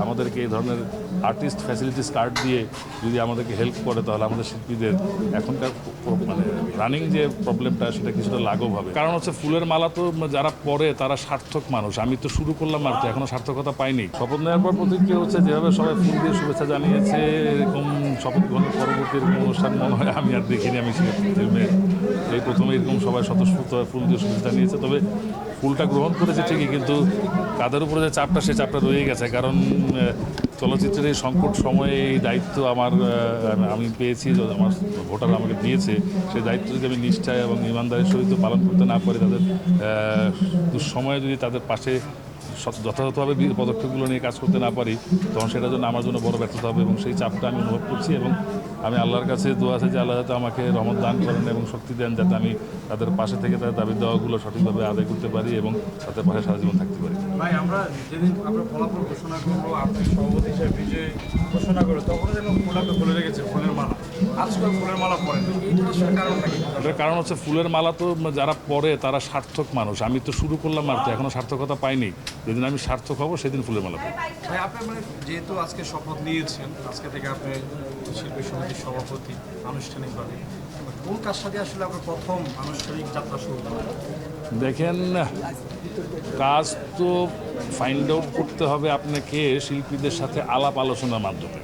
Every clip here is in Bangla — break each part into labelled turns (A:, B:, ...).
A: আমাদেরকে এই ধরনের আর্টিস্ট ফ্যাসিলিটিস কার্ড দিয়ে যদি আমাদেরকে হেল্প করে তাহলে আমাদের শিল্পীদের এখনকার মানে রানিং যে প্রবলেমটা সেটা কিছুটা লাঘব হবে। কারণ হচ্ছে ফুলের মালা তো যারা পরে তারা সার্থক মানুষ। আমি তো শুরু করলাম আর তো এখনো সার্থকতা পাইনি। শপথ নেওয়ার পর প্রতিক্রিয়া হচ্ছে যেভাবে সবাই ফুল দিয়ে শুভেচ্ছা জানিয়েছে, এরকম শপথ গ্রহণের পরবর্তী এরকম অনুষ্ঠান মনে হয় আমি আর দেখিনি। আমি ফিল্মে এই প্রথমে এরকম সবাই স্বতঃস্ফূর্ত ফুল দিয়ে শুভেচ্ছা জানিয়েছে। তবে ফুলটা গ্রহণ করেছে ঠিকই, কিন্তু কাদের উপরে যে চাপটা সে চাপটা রয়ে গেছে। কারণ চলচ্চিত্রের এই সংকট সময়ে এই দায়িত্ব আমি পেয়েছি, আমার ভোটার আমাকে দিয়েছে। সেই দায়িত্ব যদি আমি নিষ্ঠায় এবং ইমানদারের সহিত পালন করতে না পারি, তাদের দুঃসময়ে যদি তাদের পাশে যথাযথভাবে পদক্ষেপগুলো নিয়ে কাজ করতে না পারি, তখন সেটার জন্য আমার জন্য বড় ব্যর্থতা হবে এবং সেই চাপটা আমি অনুভব করছি। এবং আমি আল্লাহর কাছে দোয়া আছে যে আল্লাহ যাতে আমাকে রহমত দান করেন এবং শক্তি দেন, যাতে আমি তাদের পাশে থেকে তাদের দাবি দেওয়াগুলো সঠিকভাবে আদায় করতে পারি এবং তাদের পাশে সারা জীবন থাকতে পারি।
B: ভাই, আমরা যেদিন আমরা ফলাফল ঘোষণা করবো, আপনি সভাপতি হিসেবে বিজয় ঘোষণা করবো, তখন যেন ফুলটা খুলে রেখেছে ফুলের মালা, আজকাল ফুলের মালা পরেন, এইটার কারণটা কি?
A: এটার কারণ হচ্ছে ফুলের মালা তো যারা পরে তারা সার্থক মানুষ। আমি তো শুরু করলাম আর তো এখনো সার্থকতা পাইনি। যেদিন আমি সার্থক হব সেদিন ফুলের মালা পাবো।
B: ভাই, আপনি মানে যেহেতু আজকে শপথ নিয়েছেন, আজকে থেকে আপনি শিল্পী সমিতির সভাপতি আনুষ্ঠানিকভাবে, কোন কাজটা দিয়ে আসলে আপনার প্রথম আনুষ্ঠানিক যাত্রা শুরু করেন?
A: দেখেন, কাজ তো ফাইন্ড আউট করতে হবে আপনাকে শিল্পীদের সাথে আলাপ আলোচনার মাধ্যমে।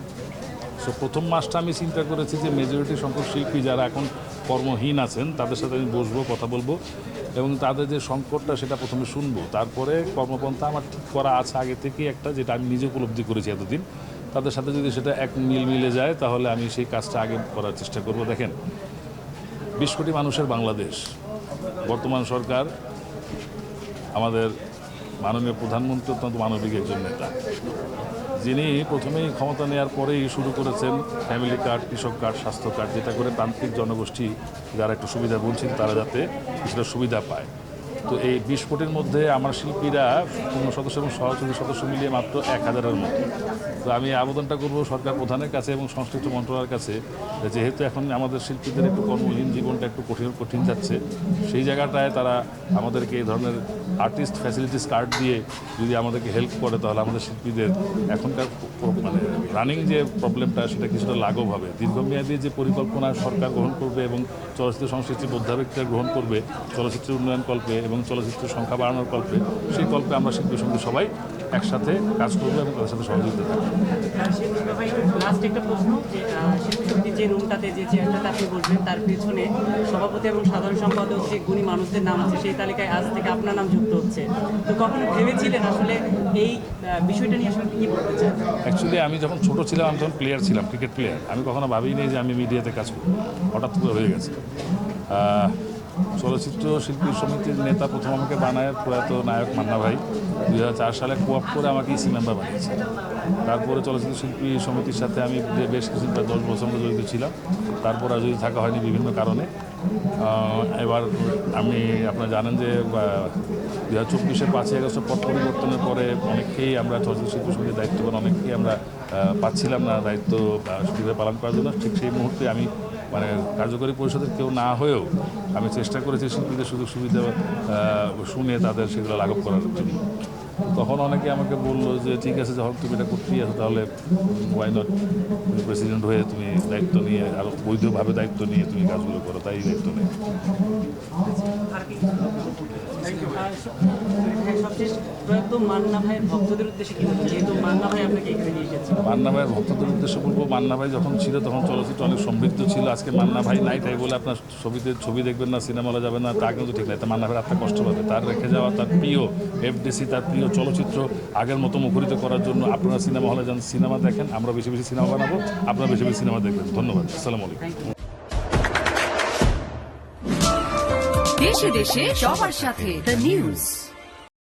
A: সো প্রথম মাসটা আমি চিন্তা করেছি যে মেজরিটি সংখ্যক শিল্পী যারা এখন কর্মহীন আছেন তাদের সাথে আমি বসবো, কথা বলবো এবং তাদের যে সংকটটা সেটা প্রথমে শুনবো। তারপরে কর্মপন্থা আমার ঠিক করা আছে আগে থেকেই একটা, যেটা আমি নিজে উপলব্ধি করেছি এতদিন। তাদের সাথে যদি সেটা এক মিলে যায় তাহলে আমি সেই কাজটা আগে করার চেষ্টা করব। দেখেন, 20 কোটি মানুষের বাংলাদেশ, বর্তমান সরকার, আমাদের মাননীয় প্রধানমন্ত্রী অত্যন্ত মানবিক একজন নেতা, যিনি প্রথমেই ক্ষমতা নেওয়ার পরেই শুরু করেছেন ফ্যামিলি কার্ড, কৃষক কার্ড, স্বাস্থ্য কার্ড, যেটা করে প্রান্তিক জনগোষ্ঠী যারা একটু সুবিধা বঞ্চিত তারা যাতে কিছুটা সুবিধা পায়। তো এই 20 কোটির মধ্যে আমার শিল্পীরা পূর্ণ সদস্য এবং সহযোগী সদস্য মিলিয়ে মাত্র 1000-এর মতো। তো আমি আবেদনটা করব সরকার প্রধানের কাছে এবং সংশ্লিষ্ট মন্ত্রণালয়ের কাছে, যেহেতু এখন আমাদের শিল্পীদের একটু কর্মহীন জীবনটা একটু কঠিন যাচ্ছে, সেই জায়গাটায় তারা আমাদেরকে এই ধরনের আর্টিস্ট ফ্যাসিলিটিস কার্ড দিয়ে যদি আমাদেরকে হেল্প করে তাহলে আমাদের শিল্পীদের এখনকার মানে রানিং যে প্রবলেমটা সেটা কিছুটা লাঘব হবে। দীর্ঘমেয়াদী যে পরিকল্পনা সরকার গ্রহণ করবে এবং চলচ্চিত্র সংশ্লিষ্ট বোদ্ধাব্যক্তিরা গ্রহণ করবে চলচ্চিত্রের উন্নয়ন কল্পে এবং চলচ্চিত্রের সংখ্যা বাড়ানোর কল্পে, সেই কল্পে আমরা শিল্পী সমিতি সবাই একসাথে কাজ করবো এবং তাদের সাথে সহযোগিতা থাকবো।
C: লাস্ট একটা প্রশ্ন, যে শিল্পী সমিতির যে রুমটাতে যে চেয়ারটাতে আপনি বসবেন তার পেছনে সভাপতি এবং সাধারণ সম্পাদক যে গুণী মানুষদের নাম আছে সেই তালিকায় আজ থেকে আপনার নাম যুক্ত হচ্ছে। তো কখনো ভেবেছিলেন আসলে এই বিষয়টা নিয়ে আসলে কী বলতে চান?
A: অ্যাকচুয়ালি আমি যখন ছোট ছিলাম, আমি তখন প্লেয়ার ছিলাম, ক্রিকেট প্লেয়ার। আমি কখনো ভাবিনি যে আমি মিডিয়াতে কাজ করব, হঠাৎ করে হয়ে গেছে। চলচ্চিত্র শিল্পী সমিতির নেতা প্রথম আমাকে বানায় প্রয়াত নায়ক মান্না ভাই। 2004 সালে কোঅপ করে আমাকে ইসি মেম্বার বানিয়েছে। তারপরে চলচ্চিত্র শিল্পী সমিতির সাথে আমি বেশ কিছুদিন, প্রায় 10 বছর মতো জড়িত ছিলাম। তারপর আর যদি থাকা হয়নি বিভিন্ন কারণে। এবার আমি আপনারা জানেন যে 2024-এর 5ই আগস্টের পট পরিবর্তনের পরে অনেককেই আমরা চলচ্চিত্র শিল্পী সমিতির দায়িত্ব অনেককেই আমরা পাচ্ছিলাম না দায়িত্ব সঠিকভাবে পালন করার জন্য। ঠিক সেই মুহূর্তে আমি মানে কার্যকরী পরিষদের কেউ না হয়েও আমি চেষ্টা করেছি শিল্পীদের সুযোগ সুবিধা শুনে তাদের সেগুলো লাঘব করার জন্য। তখন অনেকে আমাকে বললো যে ঠিক আছে, যখন তুমি এটা করতেই আছো তাহলে ওয়াই নট, তুমি প্রেসিডেন্ট হয়ে তুমি দায়িত্ব নিয়ে আরও বৈধভাবে দায়িত্ব নিয়ে তুমি কাজগুলো করো, তাই দায়িত্ব নেই।
C: মান্না ভাইয়ের ভক্তদের উদ্দেশ্যে কি বলবেন, যেহেতু মান্না ভাই আপনাকে এখানে নিয়ে এসেছেন?
A: মান্না ভাইয়ের ভক্তদের উদ্দেশ্যে বলবো, মান্না ভাই যখন ছিল তখন চলচ্চিত্র অনেক সমৃদ্ধ ছিল। আজকে মান্না ভাই নাই, তাই বলে আপনার ছবি দেখবেন না, সিনেমা হলে যাবেন না, তা কিন্তু ঠিক নাই। তা মান্না ভাইয়ের আপনার কষ্ট পাবে। তার রেখে যাওয়া তার প্রিয় এফডিসি, তার প্রিয় চলচ্চিত্র আগের মতো মুখরিত করার জন্য আপনারা সিনেমা হলে যান, সিনেমা দেখেন, আমরা বেশি বেশি সিনেমা বানাবো, আপনারা বেশি বেশি সিনেমা দেখবেন। ধন্যবাদ। আসসালামু আলাইকুম।
D: দেশে দেশে সবার সাথে দ্য নিউজ।